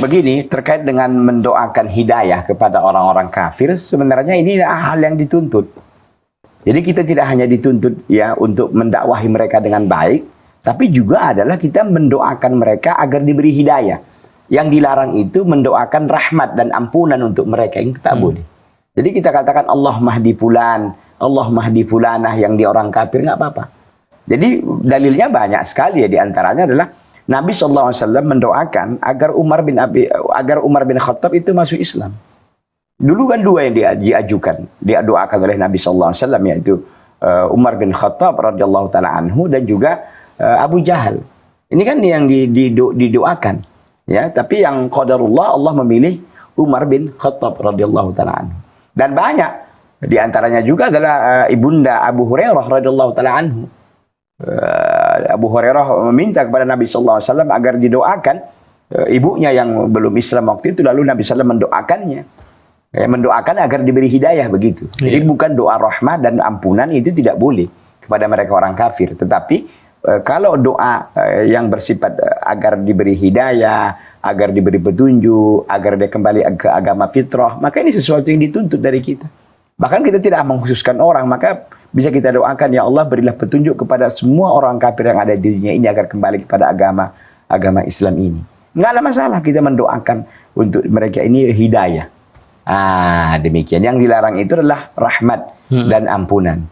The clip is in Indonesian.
Begini, terkait dengan mendoakan hidayah kepada orang-orang kafir, sebenarnya ini hal yang dituntut. Jadi kita tidak hanya dituntut ya untuk mendakwahi mereka dengan baik, tapi juga adalah kita mendoakan mereka agar diberi hidayah. Yang dilarang itu mendoakan rahmat dan ampunan untuk mereka, itu tak boleh. Jadi kita katakan Allah mahdi fulan, Allah mahdi fulanah yang di orang kafir, nggak apa-apa. Jadi dalilnya banyak sekali ya, diantaranya adalah Nabi SAW mendoakan agar Umar bin Khattab itu masuk Islam. Dulu kan dua yang diajukan, didoakan oleh Nabi SAW, yaitu Umar bin Khattab radhiyallahu taala anhu dan juga Abu Jahal. Ini kan yang didoakan, ya. Tapi yang qadarullah, Allah memilih Umar bin Khattab radhiyallahu taala anhu. Dan banyak diantaranya juga adalah ibunda Abu Hurairah radhiyallahu taala anhu. Abu Hurairah meminta kepada Nabi SAW agar didoakan ibunya yang belum Islam waktu itu, lalu Nabi SAW mendoakannya, mendoakan agar diberi hidayah begitu. Jadi bukan doa rahmat dan ampunan itu tidak boleh kepada mereka orang kafir, tetapi kalau doa yang bersifat agar diberi hidayah, agar diberi petunjuk, agar dia kembali ke agama fitrah, maka ini sesuatu yang dituntut dari kita. Bahkan kita tidak mengkhususkan orang, maka bisa kita doakan, ya Allah berilah petunjuk kepada semua orang kafir yang ada di dunia ini agar kembali kepada agama Islam ini. Nggak ada masalah kita mendoakan untuk mereka ini hidayah. Demikian. Yang dilarang itu adalah rahmat dan ampunan.